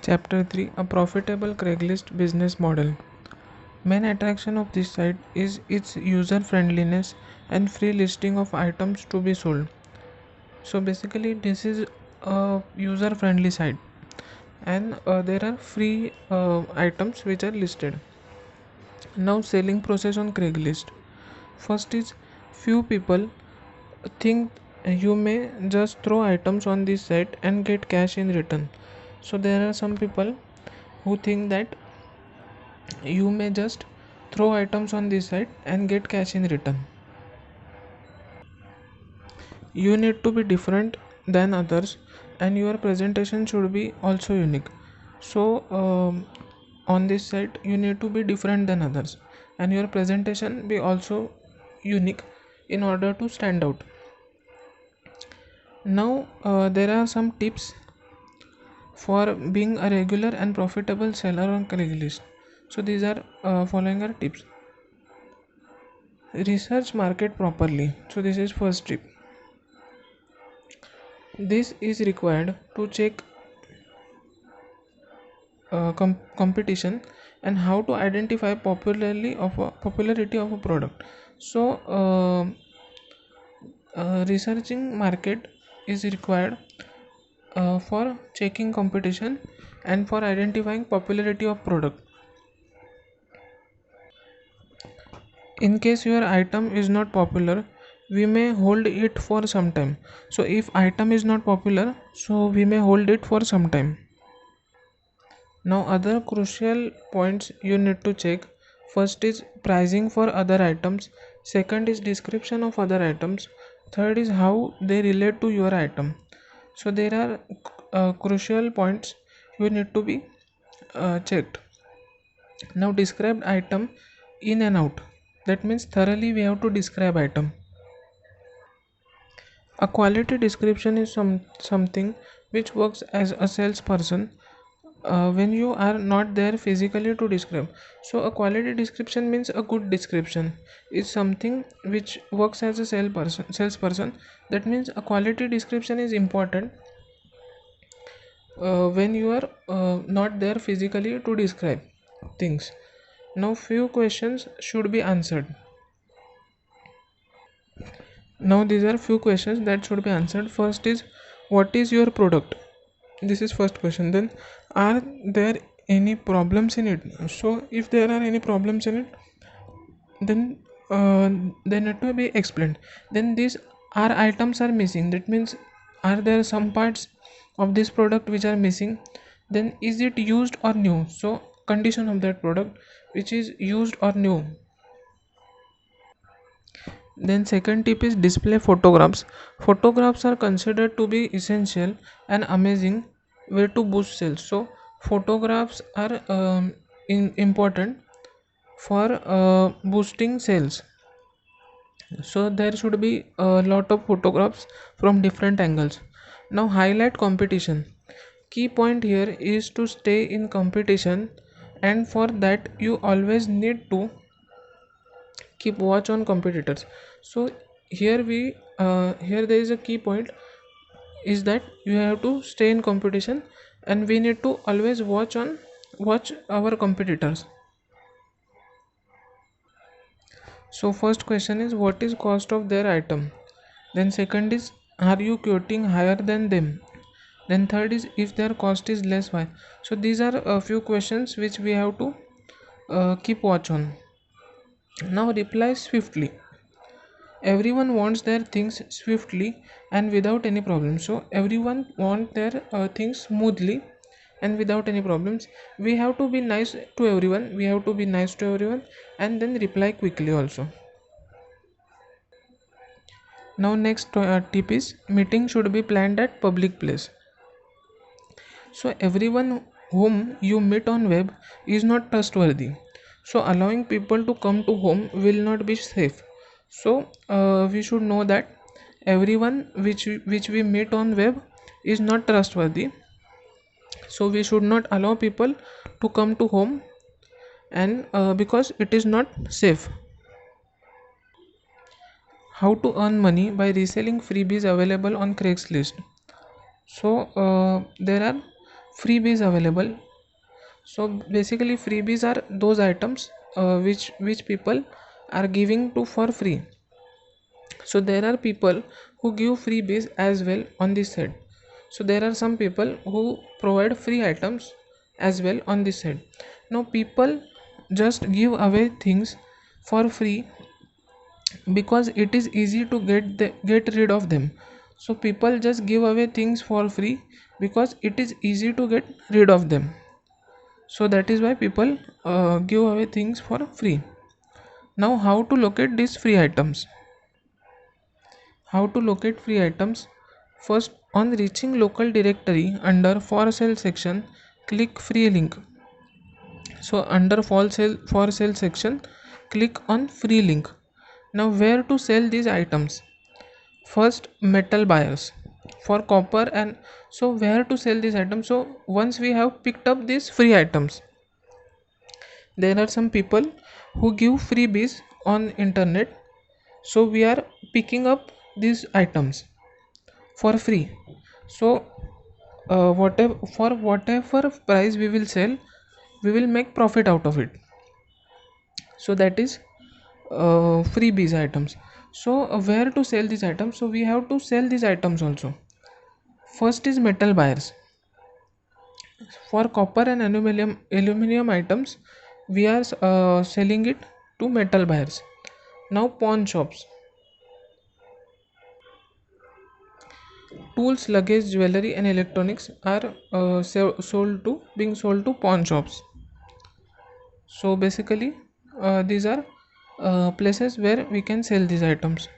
Chapter 3, A Profitable Craigslist Business Model. Main attraction of this site is its user friendliness and free listing of items to be sold. So basically this is a user friendly site, and there are free items which are listed. Now selling process on Craigslist. First is, few people think you may just throw items on this site and get cash in return. So there are some people who think that you may just throw items on this site and get cash in return. You need to be different than others, and your presentation should be also unique. So on this site you need to be different than others, and your presentation be also unique in order to stand out. Now there are some tips for being a regular and profitable seller on Craigslist. So these are following are tips. Research market properly. So this is first tip. This is required to check competition and how to identify popularity of a product. So researching market is required for checking competition and for identifying popularity of product. In case your item is not popular, we may hold it for some time. So if item is not popular, so we may hold it for some time. Now other crucial points you need to check. First is pricing for other items, second is description of other items, third is how they relate to your item. So there are crucial points you need to be checked. Now described item in and out. That means thoroughly we have to describe item. A quality description is something which works as a salesperson when you are not there physically to describe. So a quality description means a good description is something which works as a salesperson. That means a quality description is important when you are not there physically to describe things. Now few questions should be answered. Now these are few questions that should be answered. First is, what is your product? This is first question. Then, are there any problems in it? So if there are any problems in it, then they need to be explained. Then these are items are missing. That means, are there some parts of this product which are missing? Then is it used or new? So condition of that product, which is used or new. Then second tip is display photographs. Photographs are considered to be essential and amazing way to boost sales. So photographs are important for boosting sales. So there should be a lot of photographs from different angles. Now highlight competition. Key point here is to stay in competition, and for that you always need to keep watch on competitors. So here there is a key point is that you have to stay in competition, and we need to always watch our competitors. So first question is, what is cost of their item? Then second is, are you quoting higher than them? Then third is, if their cost is less, why? So these are a few questions which we have to keep watch on. Now reply swiftly. Everyone wants their things swiftly and without any problem. So everyone want their things smoothly and without any problems. We have to be nice to everyone, and then reply quickly also. Now next tip is, meeting should be planned at public place. So everyone whom you meet on web is not trustworthy, so allowing people to come to home will not be safe. So we should know that everyone which we meet on web is not trustworthy, so we should not allow people to come to home, and because it is not safe. How to earn money by reselling freebies available on Craigslist. So there are freebies available. So basically freebies are those items which people are giving to for free. So there are people who give freebies as well on this side. So there are some people who provide free items as well on this side. Now people just give away things for free because it is easy to get rid of them. So people just give away things for free because it is easy to get rid of them. So that is why people give away things for free. Now how to locate these free items? How to locate free items? First, on reaching local directory under for sale section, click free link. So under for sale section, click on free link. Now where to sell these items? First, metal buyers for copper. And so where to sell these items? So once we have picked up these free items, there are some people who give freebies on internet. So we are picking up these items for free. So whatever price we will sell, we will make profit out of it. So that is freebies items. So where to sell these items? So we have to sell these items also. First is metal buyers. For copper and aluminum items, we are selling it to metal buyers. Now pawn shops. Tools, luggage, jewelry and electronics are being sold to pawn shops. So basically these are places where we can sell these items.